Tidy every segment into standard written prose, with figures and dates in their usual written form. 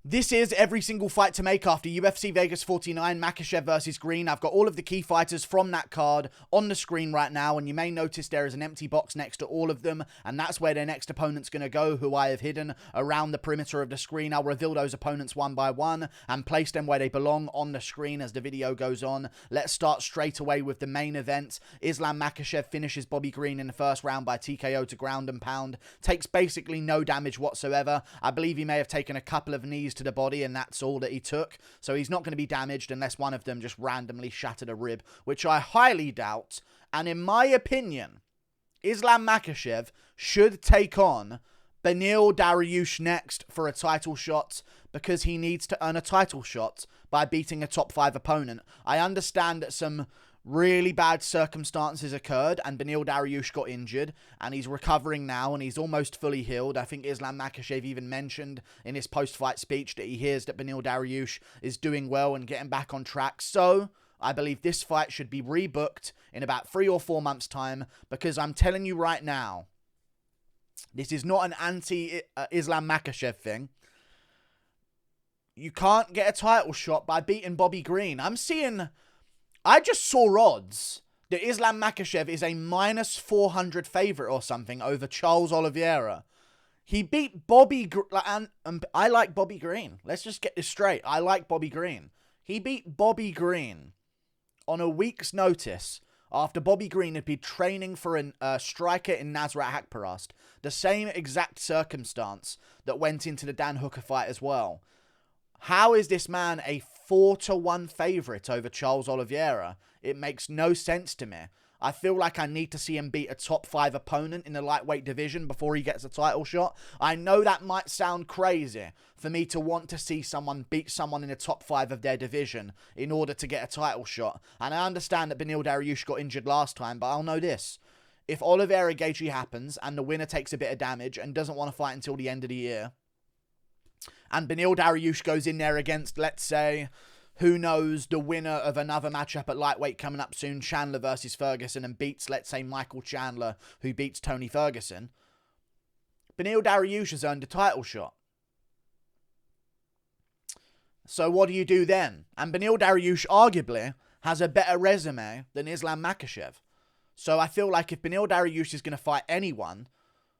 This is every single fight to make after UFC Vegas 49, Makhachev versus Green. I've got all of the key fighters from that card on the screen right now, and you may notice there is an empty box next to all of them, and that's where their next opponent's going to go, who I have hidden around the perimeter of the screen. I'll reveal those opponents one by one and place them where they belong on the screen as the video goes on. Let's start straight away with the main event. Islam Makhachev finishes Bobby Green in the first round by TKO to ground and pound. Takes basically no damage whatsoever. I believe he may have taken a couple of knees to the body, and that's all that he took. So he's not going to be damaged unless one of them just randomly shattered a rib, which I highly doubt. And in my opinion, Islam Makhachev should take on Beneil Dariush next for a title shot, because he needs to earn a title shot by beating a top 5 opponent. I understand that some really bad circumstances occurred and Beneil Dariush got injured and he's recovering now and he's almost fully healed. I think Islam Makhachev even mentioned in his post-fight speech that he hears that Beneil Dariush is doing well and getting back on track. So I believe this fight should be rebooked in about 3 or 4 months' time, because I'm telling you right now, this is not an anti-Islam Makhachev thing. You can't get a title shot by beating Bobby Green. I just saw odds that Islam Makhachev is a minus 400 favorite or something over Charles Oliveira. He beat Bobby and I like Bobby Green. Let's just get this straight. I like Bobby Green. He beat Bobby Green on a week's notice after Bobby Green had been training for a striker in Nasrat Haqparast. The same exact circumstance that went into the Dan Hooker fight as well. How is this man a 4-1 favourite over Charles Oliveira? It makes no sense to me. I feel like I need to see him beat a top 5 opponent in the lightweight division before he gets a title shot. I know that might sound crazy for me to want to see someone beat someone in the top 5 of their division in order to get a title shot. And I understand that Beneil Dariush got injured last time, but I'll know this. If Oliveira Gaethje happens and the winner takes a bit of damage and doesn't want to fight until the end of the year, and Beneil Dariush goes in there against, let's say, who knows, the winner of another matchup at lightweight coming up soon, Chandler versus Ferguson, and beats, let's say, Michael Chandler, who beats Tony Ferguson, Beneil Dariush has earned a title shot. So what do you do then? And Beneil Dariush arguably has a better resume than Islam Makhachev. So I feel like if Beneil Dariush is going to fight anyone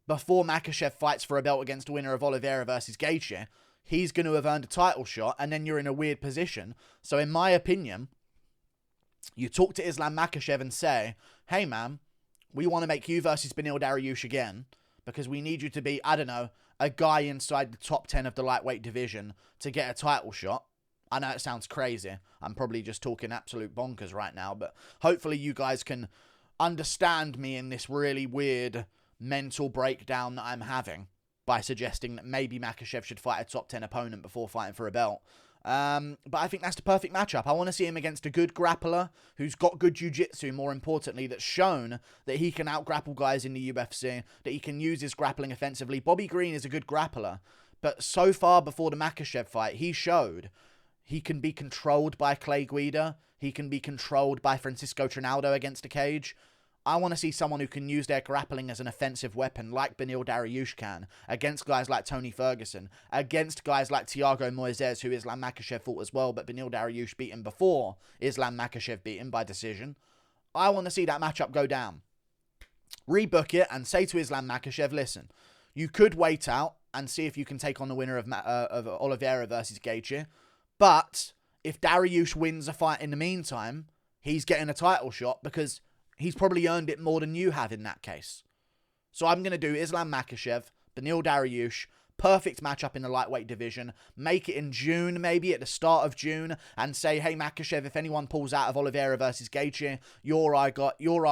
before Makhachev fights for a belt against the winner of Oliveira versus Gaethje, he's going to have earned a title shot, and then you're in a weird position. So in my opinion, you talk to Islam Makhachev and say, hey man, we want to make you versus Beneil Dariush again, because we need you to be, I don't know, a guy inside the top 10 of the lightweight division to get a title shot. I know it sounds crazy. I'm probably just talking absolute bonkers right now, but hopefully you guys can understand me in this really weird mental breakdown that I'm having by suggesting that maybe Makhachev should fight a top 10 opponent before fighting for a belt. But I think that's the perfect matchup. I want to see him against a good grappler who's got good jiu-jitsu, more importantly, that's shown that he can out-grapple guys in the UFC, that he can use his grappling offensively. Bobby Green is a good grappler, but so far before the Makhachev fight, he showed he can be controlled by Clay Guida. He can be controlled by Francisco Trinaldo against a cage. I want to see someone who can use their grappling as an offensive weapon like Beneil Dariush can, against guys like Tony Ferguson, against guys like Thiago Moises, who Islam Makhachev fought as well, but Beneil Dariush beat him before Islam Makhachev beat him by decision. I want to see that matchup go down. Rebook it and say to Islam Makhachev, listen, you could wait out and see if you can take on the winner of Oliveira versus Gaethje, but if Dariush wins a fight in the meantime, he's getting a title shot because he's probably earned it more than you have in that case. So I'm going to do Islam Makhachev, Beneil Dariush, perfect matchup in the lightweight division. Make it in June, maybe at the start of June, and say, hey Makhachev, if anyone pulls out of Oliveira versus Gaethje, you're our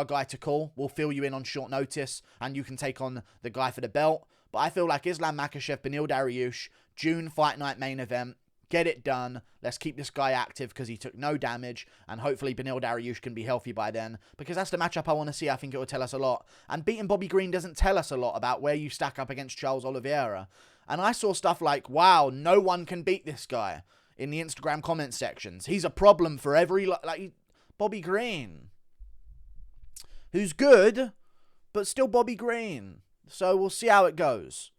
guy to call. We'll fill you in on short notice, and you can take on the guy for the belt. But I feel like Islam Makhachev, Beneil Dariush, June fight night main event. Get it done. Let's keep this guy active because he took no damage, and hopefully Beneil Dariush can be healthy by then, because that's the matchup I want to see. I think it will tell us a lot. And beating Bobby Green doesn't tell us a lot about where you stack up against Charles Oliveira. And I saw stuff like, wow, no one can beat this guy in the Instagram comment sections. He's a problem for every, Bobby Green, who's good, but still Bobby Green. So we'll see how it goes.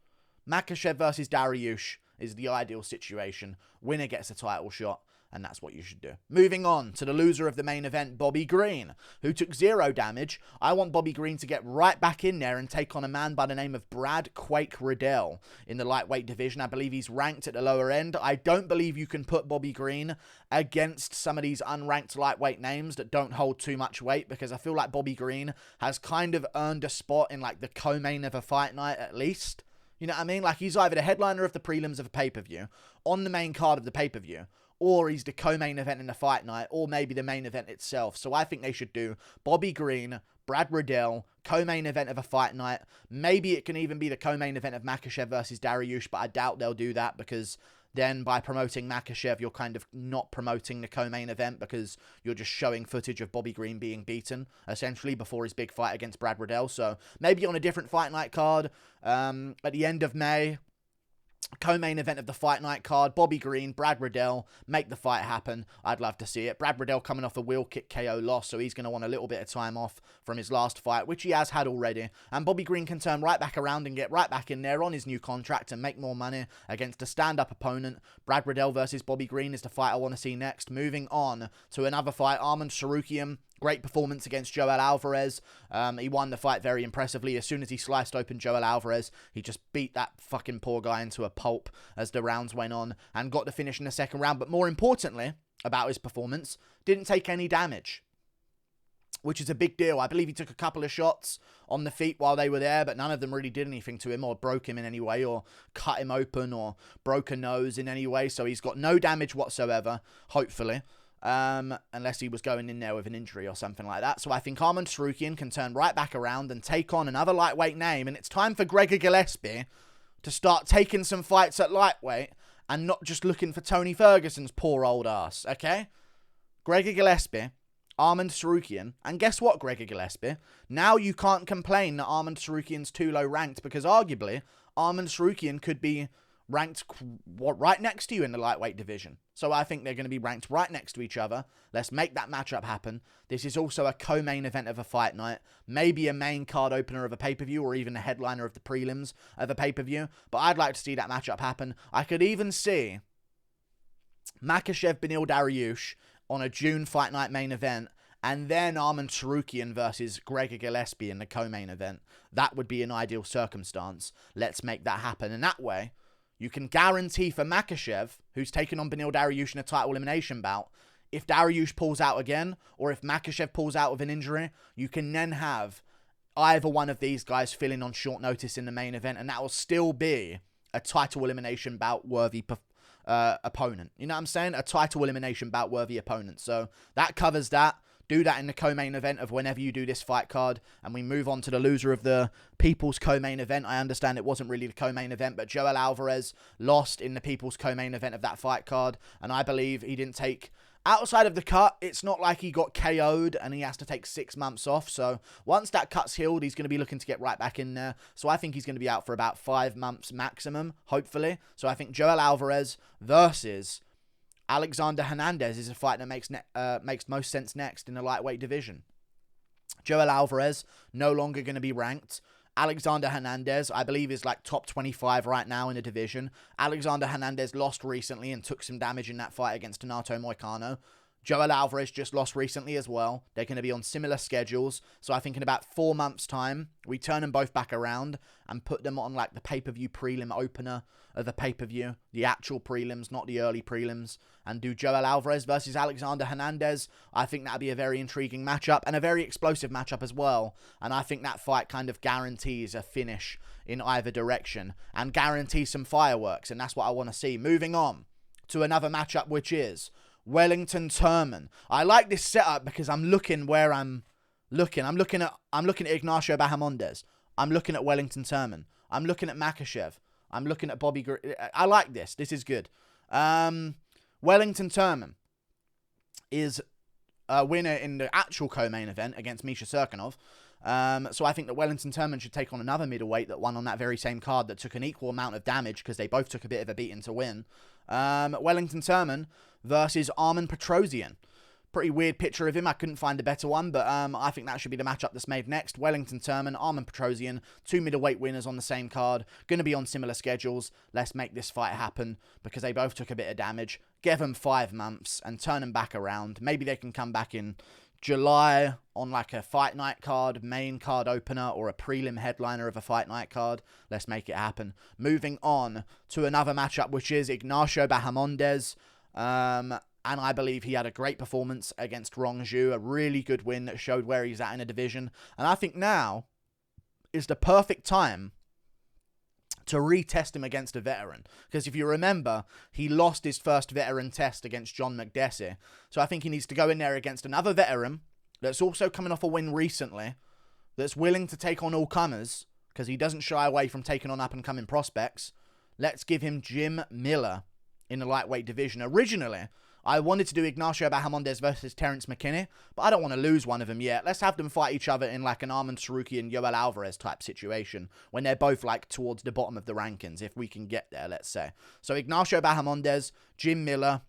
Makhachev versus Dariush. is the ideal situation. Winner gets a title shot, and that's what you should do. Moving on to the loser of the main event, Bobby Green, who took 0 damage. I want Bobby Green to get right back in there and take on a man by the name of Brad Quake Riddell in the lightweight division. I believe he's ranked at the lower end. I don't believe you can put Bobby Green against some of these unranked lightweight names that don't hold too much weight, because I feel like Bobby Green has kind of earned a spot in like the co-main of a fight night at least. You know what I mean? Like, he's either the headliner of the prelims of a pay-per-view, on the main card of the pay-per-view, or he's the co-main event in the fight night, or maybe the main event itself. So I think they should do Bobby Green, Brad Riddell, co-main event of a fight night. Maybe it can even be the co-main event of Makhachev versus Dariush, but I doubt they'll do that, because then by promoting Makhachev, you're kind of not promoting the co-main event, because you're just showing footage of Bobby Green being beaten, essentially, before his big fight against Brad Riddell. So maybe on a different fight night card at the end of May, co-main event of the fight night card, Bobby Green, Brad Riddell, make the fight happen. I'd love to see it. Brad Riddell coming off a wheel kick KO loss, so he's going to want a little bit of time off from his last fight, which he has had already. And Bobby Green can turn right back around and get right back in there on his new contract and make more money against a stand-up opponent. Brad Riddell versus Bobby Green is the fight I want to see next. Moving on to another fight, Arman Tsarukyan. Great performance against Joel Alvarez. He won the fight very impressively. As soon as he sliced open Joel Alvarez, he just beat that fucking poor guy into a pulp as the rounds went on and got the finish in the second round. But more importantly about his performance, didn't take any damage, which is a big deal. I believe he took a couple of shots on the feet while they were there, but none of them really did anything to him or broke him in any way or cut him open or broke a nose in any way. So he's got no damage whatsoever, hopefully. Unless he was going in there with an injury or something like that. So I think Arman Tsarukyan can turn right back around and take on another lightweight name. And it's time for Gregor Gillespie to start taking some fights at lightweight and not just looking for Tony Ferguson's poor old ass, okay? Gregor Gillespie, Arman Tsarukyan, and guess what, Gregor Gillespie? Now you can't complain that Arman Tsarukyan's too low ranked, because arguably Arman Tsarukyan could be ranked right next to you in the lightweight division. So I think they're going to be ranked right next to each other. Let's make that matchup happen. This is also a co-main event of a fight night. Maybe a main card opener of a pay-per-view, or even a headliner of the prelims of a pay-per-view. But I'd like to see that matchup happen. I could even see Makhachev Beneil Dariush on a June fight night main event, and then Arman Tsarukyan versus Gregor Gillespie in the co-main event. That would be an ideal circumstance. Let's make that happen. And that way, you can guarantee for Makhachev, who's taken on Beneil Dariush in a title elimination bout, if Dariush pulls out again, or if Makhachev pulls out with an injury, you can then have either one of these guys filling on short notice in the main event, and that will still be a title elimination bout worthy opponent. You know what I'm saying? A title elimination bout worthy opponent. So that covers that. Do that in the co-main event of whenever you do this fight card, and we move on to the loser of the People's co-main event. I understand it wasn't really the co-main event, but Joel Alvarez lost in the People's co-main event of that fight card, and I believe he didn't take, outside of the cut, it's not like he got KO'd and he has to take 6 months off. So once that cut's healed, he's going to be looking to get right back in there. So I think he's going to be out for about 5 months maximum, hopefully. So I think Joel Alvarez versus Alexander Hernandez is a fight that makes most sense next in the lightweight division. Joel Alvarez, no longer going to be ranked. Alexander Hernandez, I believe, is like top 25 right now in the division. Alexander Hernandez lost recently and took some damage in that fight against Donato Moicano. Joel Alvarez just lost recently as well. They're going to be on similar schedules. So I think in about 4 months' time, we turn them both back around and put them on like the pay-per-view prelim opener of the pay-per-view. The actual prelims, not the early prelims. And do Joel Alvarez versus Alexander Hernandez. I think that'd be a very intriguing matchup and a very explosive matchup as well. And I think that fight kind of guarantees a finish in either direction and guarantees some fireworks. And that's what I want to see. Moving on to another matchup, which is Wellington Turman. I like this setup because I'm looking where I'm looking. I'm looking at Ignacio Bahamondes. I'm looking at Wellington Turman. I'm looking at Makhachev. I'm looking at Bobby Green. I like this. This is good. Wellington Turman is a winner in the actual co-main event against Misha Serkinov. So I think that Wellington Turman should take on another middleweight that won on that very same card that took an equal amount of damage because they both took a bit of a beating to win. Wellington Turman versus Arman Petrosyan. Pretty weird picture of him. I couldn't find a better one, but I think that should be the matchup that's made next. Wellington Turman, Arman Petrosian, 2 middleweight winners on the same card. Going to be on similar schedules. Let's make this fight happen because they both took a bit of damage. Give them 5 months and turn them back around. Maybe they can come back in July on like a fight night card, main card opener, or a prelim headliner of a fight night card. Let's make it happen. Moving on to another matchup, which is Ignacio Bahamondes. And I believe he had a great performance against Rongju, a really good win that showed where he's at in a division. And I think now is the perfect time to retest him against a veteran. Because if you remember, he lost his first veteran test against John McDessie. So I think he needs to go in there against another veteran that's also coming off a win recently, that's willing to take on all comers, because he doesn't shy away from taking on up-and-coming prospects. Let's give him Jim Miller in the lightweight division. Originally, I wanted to do Ignacio Bahamondes versus Terence McKinney, but I don't want to lose one of them yet. Let's have them fight each other in like an Arman Tsarukyan, Yoel Alvarez type situation when they're both like towards the bottom of the rankings, if we can get there, let's say. So Ignacio Bahamondes, Jim Miller,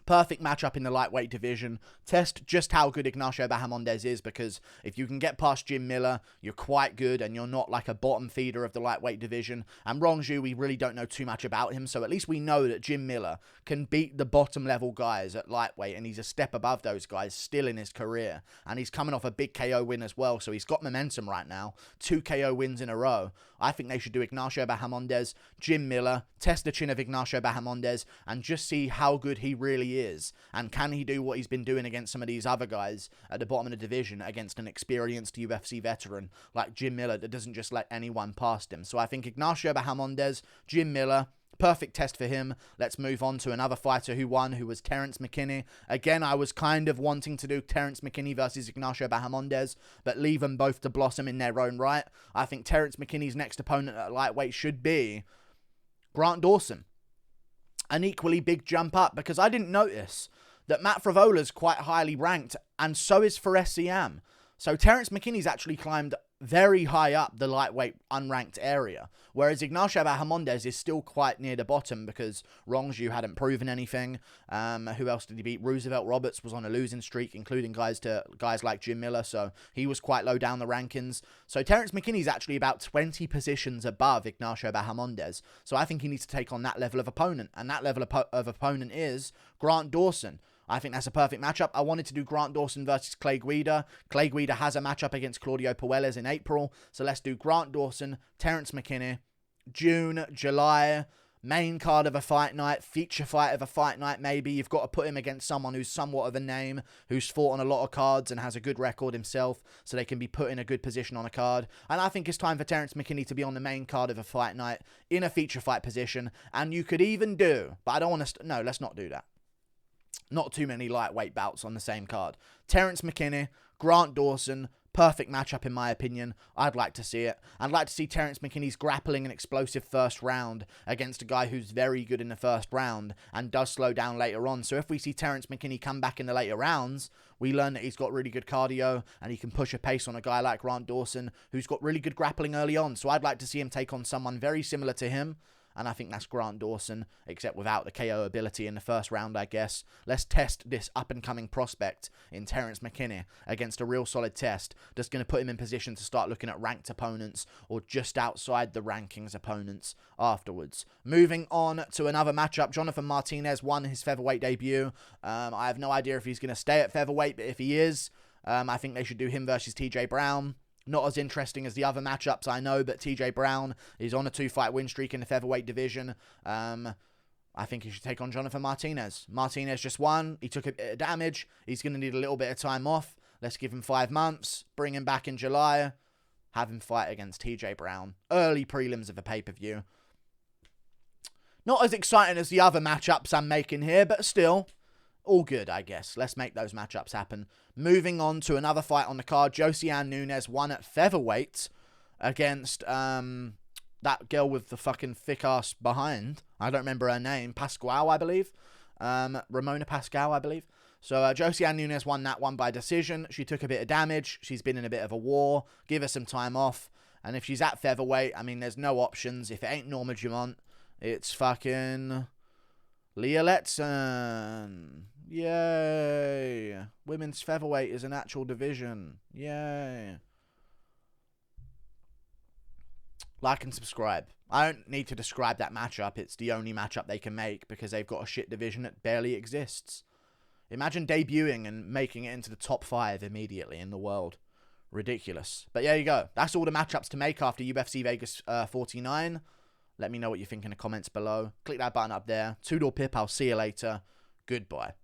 perfect matchup in the lightweight division. Test just how good Ignacio Bahamondes is, because if you can get past Jim Miller, you're quite good and you're not like a bottom feeder of the lightweight division. And Rongju, we really don't know too much about him, so at least we know that Jim Miller can beat the bottom level guys at lightweight, and he's a step above those guys still in his career. And he's coming off a big KO win as well, so he's got momentum right now. 2 KO wins in a row. I think they should do Ignacio Bahamondes, Jim Miller, test the chin of Ignacio Bahamondes, and just see how good he really is. And can he do what he's been doing against some of these other guys at the bottom of the division against an experienced UFC veteran like Jim Miller that doesn't just let anyone past him. So I think Ignacio Bahamondes, Jim Miller, perfect test for him. Let's move on to another fighter who won, who was Terence McKinney. Again, I was kind of wanting to do Terence McKinney versus Ignacio Bahamondes, but leave them both to blossom in their own right. I think Terence McKinney's next opponent at lightweight should be Grant Dawson. An equally big jump up, because I didn't notice that Matt Fravola's quite highly ranked, and so is Fares Siam. So Terence McKinney's actually climbed very high up the lightweight unranked area, whereas Ignacio Bahamondes is still quite near the bottom because Rongju hadn't proven anything. Who else did he beat? Roosevelt Roberts was on a losing streak, including guys like Jim Miller, so he was quite low down the rankings. So Terence McKinney's actually about 20 positions above Ignacio Bahamondes, so I think he needs to take on that level of opponent, and that level of opponent is Grant Dawson. I think that's a perfect matchup. I wanted to do Grant Dawson versus Clay Guida. Clay Guida has a matchup against Claudio Puelles in April. So let's do Grant Dawson, Terence McKinney, June, July, main card of a fight night, feature fight of a fight night maybe. You've got to put him against someone who's somewhat of a name, who's fought on a lot of cards and has a good record himself, so they can be put in a good position on a card. And I think it's time for Terence McKinney to be on the main card of a fight night in a feature fight position. And you could even do, but I don't want to, no, let's not do that. Not too many lightweight bouts on the same card. Terence McKinney, Grant Dawson, perfect matchup in my opinion. I'd like to see it. I'd like to see Terence McKinney's grappling an explosive first round against a guy who's very good in the first round and does slow down later on. So if we see Terence McKinney come back in the later rounds, we learn that he's got really good cardio and he can push a pace on a guy like Grant Dawson who's got really good grappling early on. So I'd like to see him take on someone very similar to him. And I think that's Grant Dawson, except without the KO ability in the first round, I guess. Let's test this up-and-coming prospect in Terence McKinney against a real solid test that's going to put him in position to start looking at ranked opponents or just outside the rankings opponents afterwards. Moving on to another matchup, Jonathan Martinez won his featherweight debut. I have no idea if he's going to stay at featherweight, but if he is, I think they should do him versus TJ Brown. Not as interesting as the other matchups, I know, but TJ Brown is on a 2-fight win streak in the featherweight division. I think he should take on Jonathan Martinez. Martinez just won. He took a bit of damage. He's going to need a little bit of time off. Let's give him 5 months. Bring him back in July. Have him fight against TJ Brown. Early prelims of a pay-per-view. Not as exciting as the other matchups I'm making here, but still, all good, I guess. Let's make those matchups happen. Moving on to another fight on the card. Josiane Nunes won at featherweight against that girl with the fucking thick ass behind. I don't remember her name. Pascual, I believe. Ramona Pascual, I believe. So Josiane Nunes won that one by decision. She took a bit of damage. She's been in a bit of a war. Give her some time off. And if she's at featherweight, I mean, there's no options. If it ain't Norma Dumont, it's fucking Leah Letson. Yay. Women's featherweight is an actual division. Yay. Like and subscribe. I don't need to describe that matchup. It's the only matchup they can make because they've got a shit division that barely exists. Imagine debuting and making it into the top 5 immediately in the world. Ridiculous. But there you go. That's all the matchups to make after UFC Vegas 49. Let me know what you think in the comments below. Click that button up there. 2-door pip. I'll see you later. Goodbye.